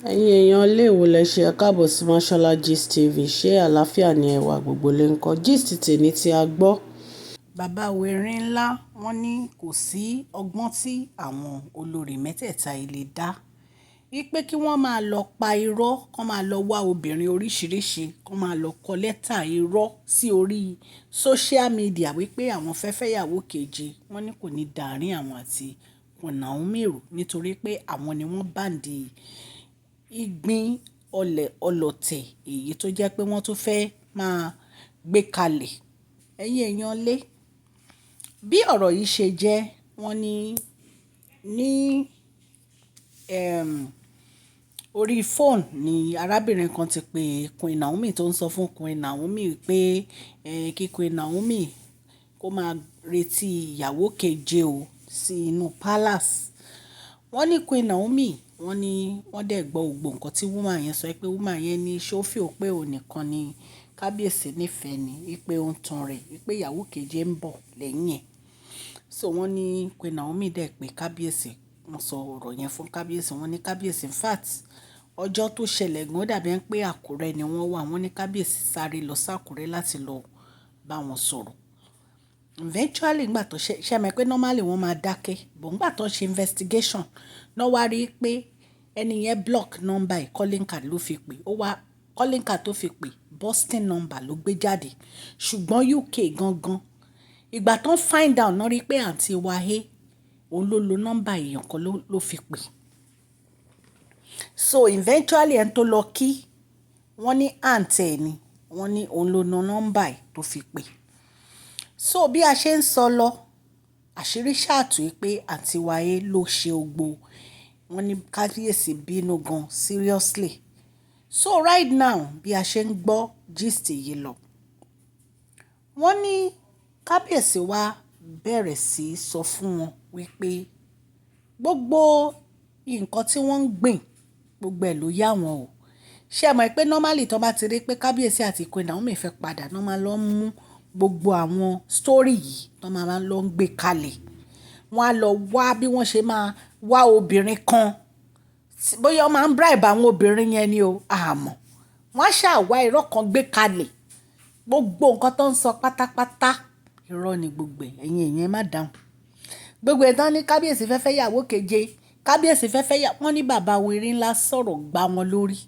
Ẹ̀yin èèyàn ilé ìwò lẹ ṣe ẹ káàbọ̀ sí Mashola Gist TV. Ṣé àlàáfíà ni ẹwà gbogbo lè ń kọ́ gist tèmi tí a gbọ́. Bàbá wèrè ńlá wọ́n ní kò sí ọgbọ́n tí àwọn olórí mẹ́tẹ̀ẹ̀ta ilé dá. Wípé kí wọ́n máa lọ pa irọ́, kán máa lọ wá obìnrin oríṣiríṣi, kán máa lọ kọ lẹ́tà irọ́ sí orí social media wípé àwọn fẹ́ fẹ́yàwó keje. Wọ́n ní kò ní dàárín àwọn àti Naomi rú nítorí pé àwọn ni wọ́n báǹdì ìgbín ọlọ̀tẹ̀ èyí tó jẹ́ pé wọ́n tún fẹ́ máa gbé kalẹ̀. Ẹ̀yin èèyàn lé bí ọ̀rọ̀ yìí ṣe jẹ́ wọ́n ní orí fóònù ni arábìnrin kan ti pe Queen Naomi tó ń sọ fún Queen Naomi pé kí Queen Naomi kó máa retí ìyàwó keje o sí inú palace. Wọ́n ní Queen Naomi wọ́n dẹ̀ gbọ́ gbogbo nǹkan tí woman yẹn sọ pé woman yẹn ní ṣófì ó pé òun nìkan ni kábíyèsí nífẹ̀ẹ́ ni wípé ó ń tan rẹ̀ wípé ìyàwó keje ń bọ̀ lẹ́yìn ẹ̀. So wọ́n ní Queen Naomi dẹ̀ pé kábíyèsí wọ́n sọ ọ̀rọ̀ yẹn fún kábíyèsí. Wọ́n ní kábíyèsí in fact ọjọ́ tó ṣẹlẹ̀ gan dàbí pé Àkúrẹ́ ni wọ́n wà. Wọ́n ní kábíyèsí sáré lọ sí Àkúrẹ́ láti lọ bá wọn sọ̀rọ̀. Eventually ngbà tó ṣe mọ̀ pé normally wọ́n máa dákẹ́ but ngbà tó ṣe investigation náà wá rí i pé ẹni yẹn block number ẹ̀ calling card ló fi pè ó wá calling card tó fi pè Boston number ló gbé jáde ṣùgbọ́n UK gangan ìgbà tó ń find out náà rí i pé àǹtí Wahé òun ló lo nọ́mbà èèyàn kan ló fi pè. So eventually ẹni tó lọ kí wọ́n ní àǹtí ẹ̀ ni wọ́n ní òun ló lo nọ́mbà ẹ̀ tó fi pè. So bí a ṣe ń sọ lọ àṣírí ṣáàtú pé àǹtí Wahé ló ṣe ogbó. Wọ́n ní kábíyèsí bínú gan seriously. So right now bí a ṣe ń gbọ́ gist yìí lọ wọ́n ní kábíyèsí wa bẹ̀rẹ̀ sí í sọ fún wọn wípé gbogbo nǹkan tí wọ́n ń gbìn gbogbo ẹ̀ ló yá wọn o. Ṣé ẹ mọ̀ pé normally tó bá ti rí pé kábíyèsí àti Queen Naomi fẹ́ padà náà máa lọ mú gbogbo àwọn story yìí tó máa lọ ń gbé kalẹ̀. Wọ́n á lọ wá bí wọ́n ṣe máa wá obìnrin kan bóyá wọ́n máa ń bribe àwọn obìnrin yẹn ni o àmọ́ wọ́n á ṣàwá irọ́ kan gbé kalẹ̀. Gbogbo nǹkan tó ń sọ pátápátá irọ́ ni gbogbo ẹ̀yin èèyàn má dáhùn. Gbogbo ẹ̀ tán ní kábíyèsí fẹ́ fẹ́ yàwó keje kábíyèsí fẹ́ fẹ́ yà wọ́n ní bàbá wèrè ńlá sọ̀rọ̀ gbá wọn lórí.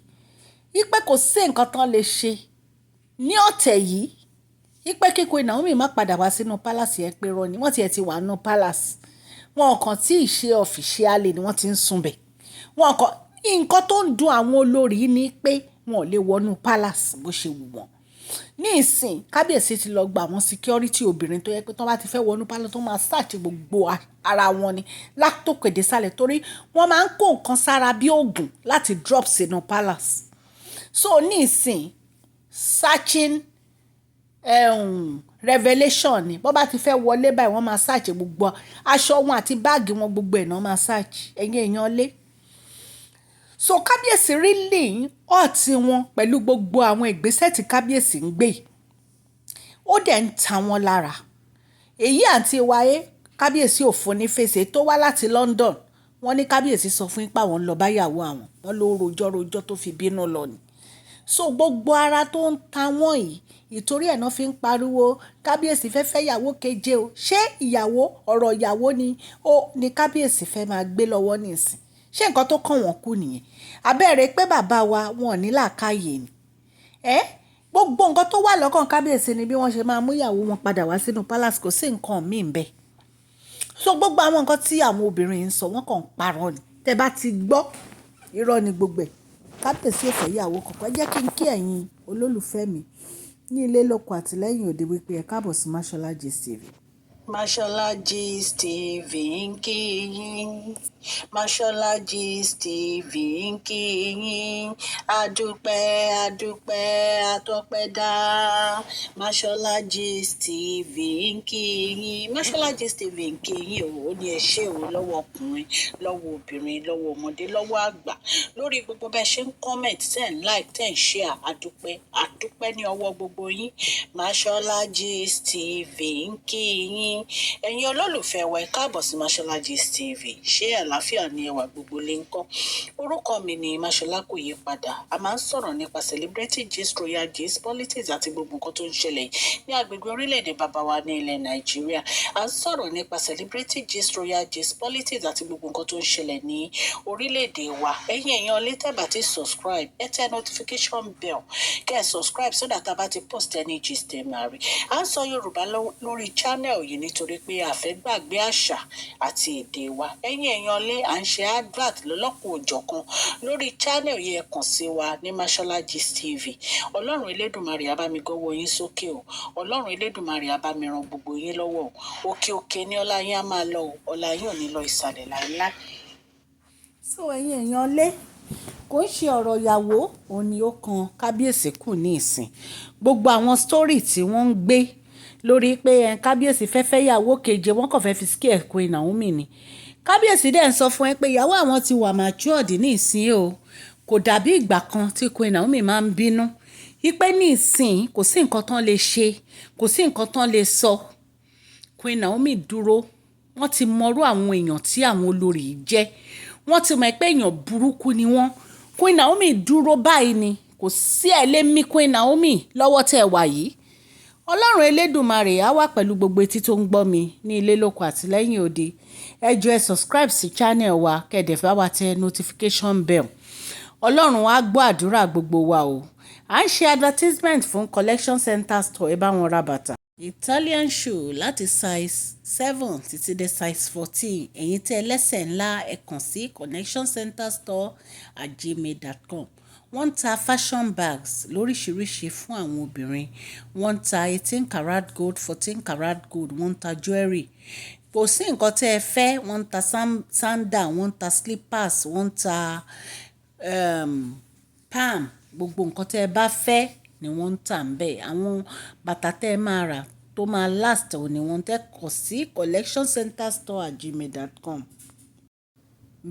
Wípé kò sí nǹkan tán lè ṣe ní ọ̀tẹ̀ yìí wípé kí Queen Naomi má padà wá sínú palace yẹn pé rọ ni wọ́n tiẹ̀ ti wà nínú palace. Wọn kàn tí ì ṣe ọ̀fìṣíálì ni wọ́n ti ń sunbẹ̀. Wọn kàn nǹkan tó ń dùn àwọn olórí ni pé wọn ò lè wọnú palace bó ṣe wù wọ́n. Ní ìsìn kábíyèsí ti lọ gba àwọn security obìnrin tó yẹ pé tó bá ti fẹ́ wọnú palace tó máa search gbogbo ara wọn ni látòkèdè sálẹ̀ torí wọ́n máa ń kó nǹkan sára bí oògùn láti drop sínú palace. So ní ìsìn searching revelation ni bó bá ti fẹ́ wọlé báyìí wọ́n máa search gbogbo aṣọ wọn àti báàgì wọn gbogbo ẹ̀ náà máa search ẹ̀yin èèyàn lé. So kábíyèsí rí lẹ́yìn ọ̀tí wọn pẹ̀lú gbogbo àwọn ìgbésẹ̀ tí kábíyèsí ń gbé ó dẹ̀ ń ta wọn lára. Èyí àǹtí Wahé kábíyèsí ò fún ní fèsì tó wá láti London. Wọ́n ní kábíyèsí sọ fún ipa àwọn ń lọ báyàwó àwọn wọ́n ló rojọ́ tó fi bínú lọ ni. So gbogbo ara tó ń ta wọ́n yìí ìtorí ẹ̀ náà fi ń pariwo kábíyèsí fẹ́ fẹ́ ìyàwó keje o. Ṣé ìyàwó ọ̀rọ̀ ìyàwó ni kábíyèsí fẹ́ máa gbé lọ́wọ́ nísìn? Ṣé nǹkan tó kàn wọ́n kù nìyẹn? Abẹ́rẹ́ pé bàbá wa wọn ò ní làákàyè ni. Gbogbo nǹkan tó wà lọ́kàn kábíyèsí ni bí wọ́n ṣe máa mú ìyàwó wọn padà wá sínú palace kò sí nǹkan míì ń bẹ. So gbogbo àwọn nǹkan tí àwọn obìnrin ń sọ wọ́n kàn ń parọ́ ni. Tẹ́ bá ti gbọ́ irọ́ ni gbogbo ẹ̀. Kábíyèsí ò fẹ́ ìyàwó kankan. Jẹ́ kí n kí ẹ̀yin olólùfẹ́ mi ní ilé lóko àtìlẹ́yìn òde wípé ẹ káàbọ̀ sí Mashola Gist TV. Mashola Gist TV ń kí yín. Mashola Gist TV ń kí yín. Adúpẹ́ àtọpẹ́dá. Mashola Gist TV ń kí yín. Mashola Gist TV ń kí yín ó ní ẹ ṣé o lọ́wọ́ ọkùnrin lọ́wọ́ obìnrin lọ́wọ́ ọmọdé lọ́wọ́ àgbà lórí gbogbo bẹ́ẹ̀ ṣe ń comment tẹ̀ ń like tẹ̀ ń share àdúpẹ́ ní ọwọ́ gbogbo yín. Mashola Gist TV ń kí yín. Ẹ̀yin olólùfẹ́ wa ẹ káàbọ̀ sí Mashola Gist TV. Ṣé àlàáfíà ni ẹwà gbogbo lè ń kọ́. Orúkọ mi ni Máṣọlá kò yí padà. A máa ń sọ̀rọ̀ nípa celebrity gist, royal gist, politics àti gbogbo nǹkan tó ń ṣẹlẹ̀ ní agbègbè orílẹ̀-èdè bàbá wa ní ilẹ̀ Nàìjíríà. A ń sọ̀rọ̀ nípa celebrity gist, royal gist, politics àti gbogbo nǹkan tó ń ṣẹlẹ̀ ní orílẹ̀-èdè wa. Ẹ̀yin èèyàn lè tẹ́ bá ti subscribe, ẹ tẹ notification bell kẹ́ ẹ subscribe so that a bá ti post any gist ẹ máa rí. À ń sọ Yorùbá lórí channel yìí nítorí pé a fẹ́ gbàgbé àṣà àti èdè wa. Ẹ̀yin èèyàn lé à ń ṣe advert lọ́lọ́kùn òjọ̀kan lórí channel yìí, ẹ kàn sí wa ní Mashola Gist TV. Ọlọ́run Elédùmarè á bá mi gọ́wọ́ yín sókè o. Ọlọ́run Elédùmarè á bá mi ran gbogbo yín lọ́wọ́ o. Òkè òkè ni ọlá yín á máa lọ o. Ọlá yín ò ní lọ ìsàlẹ̀ láíláí. So ẹ̀yin èèyàn lé kò ń ṣe ọ̀rọ̀ ìyàwó òun ni ó kan kábíyèsí kù ní ìsìn. Gbogbo àwọn story tí wọ́n ń gbé lórí pé kábíyèsí fẹ́fẹ́ ìyàwó keje wọ́n kàn fẹ́ fi scare Queen Naomi ni. Kábíyèsí dẹ̀ ń sọ fún ẹ pé ìyàwó àwọn ti wà matured ní ìsìn o. Kò dàbí ìgbà kan tí Queen Naomi máa ń bínú. Ipe ní ìsìn kò sí nǹkan tán lè ṣe, kò sí nǹkan tán lè sọ. Queen Naomi dúró. Wọ́n ti mọrú àwọn èèyàn tí àwọn olórí jẹ́. Wọ́n ti mọ̀ pé èèyàn burúkú ni wọ́n. Queen Naomi dúró báyìí ni. Kò sí ẹ̀ lè mí Queen Naomi lọ́wọ́ tẹ̀ wá yìí. Ọlọ́run Elédùmarè á wà pẹ̀lú gbogbo etí tó ń gbọ́ mi ní ilé lóko àti lẹ́yìn odi. Ẹ jọ̀ọ́ ẹ subscribe sí channel wa kẹ́dẹ̀ fẹ́ wá tẹ notification bell. Ọlọ́run á gbọ́ àdúrà gbogbo wa o. À ń ṣe advertisement fún collection center store ẹ bá wọn ra bàtà. Italian shoe láti size 7 títí dé size 14. Ẹ̀yin tẹ́ ẹlẹ́sẹ̀ ńlá ẹ kàn sí connectioncenterstore@gmail.com. Wọ́n ń ta fashion bags lóríṣiríṣi fún àwọn obìnrin. Wọ́n ń ta 18 karat gold, 14 karat gold. Wọ́n ń ta jewelry. Kò sí nǹkan tẹ́ ẹ fẹ́. Wọ́n ń ta sandal, wọ́n ń ta slippers, wọ́n ń ta palm. Gbogbo nǹkan tẹ́ ẹ bá fẹ́ ni wọ́n ń tà ń bẹ̀. Àwọn bàtà tẹ́ ẹ máa rà tó máa last ò ní wọ́n tẹ́ kọ̀ sí collectioncenterstore@gmail.com.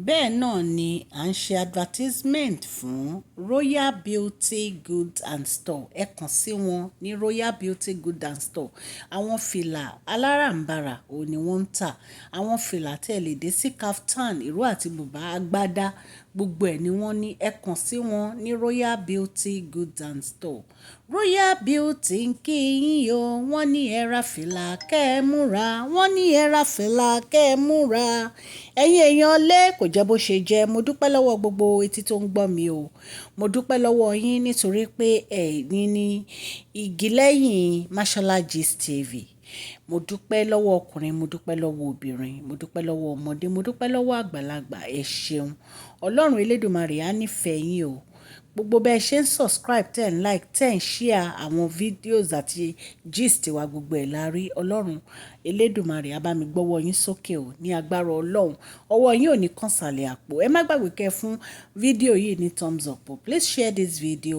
Bẹ́ẹ̀ náà ni à ń ṣe advertisement fún Royal Beauty Goods and Store. Ẹ kàn sí wọn ní Royal Beauty Goods and Store. Àwọn fìlà aláràǹbarà ò ní wọ́n ń tà. Àwọn fìlà tẹ́ lè dé sí kaftan, ìró àti bùbá, agbádá, gbogbo ẹ̀ ni wọ́n ní. Ẹ kàn sí wọn ní Royal Beauty Goods and Store. Royal Beauty ń kí yín o. Wọ́n ní ẹ ra fìlà kẹ́ ẹ múra. Wọ́n ní ẹ ra fìlà kẹ́ ẹ múra. Ẹ̀yin èèyàn lé kò jẹ́ bó ṣe jẹ́. Mo dúpẹ́ lọ́wọ́ gbogbo etí tó ń gbọ́ mi o. Mo dúpẹ́ lọ́wọ́ yín nítorí pé ẹ̀yin ní igi lẹ́yìn Mashola Gist TV. Mo dúpẹ́ lọ́wọ́ ọkùnrin, mo dúpẹ́ lọ́wọ́ obìnrin, mo dúpẹ́ lọ́wọ́ ọmọdé, mo dúpẹ́ lọ́wọ́ àgbàlagbà. Ẹ ṣeun. Ọlọ́run Elédùmarè á nífẹ̀ẹ́ yín o. Gbogbo bẹ́ẹ̀ ṣe ń subscribe, tẹ́ ń like, tẹ́ ń share àwọn videos àti gist wa gbogbo ẹ̀ la rí. Ọlọ́run Elédùmarè á bá mi gbọ́wọ́ yín sókè o ní agbára Ọlọ́run. Ọwọ́ yín ò ní kàn sàlẹ̀ àpò. Ẹ má gbàgbé kẹ́ fún fídíò yìí ní thumbs up o. Please share this video,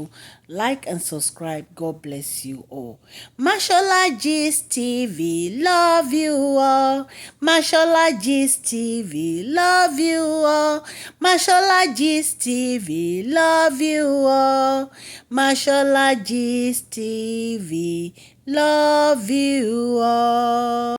like and subscribe. God bless you all. Mashola Gist TV, love you all. Mashola Gist TV, love you all. Mashola Gist TV, love you all. Mashola Gist TV, love you all.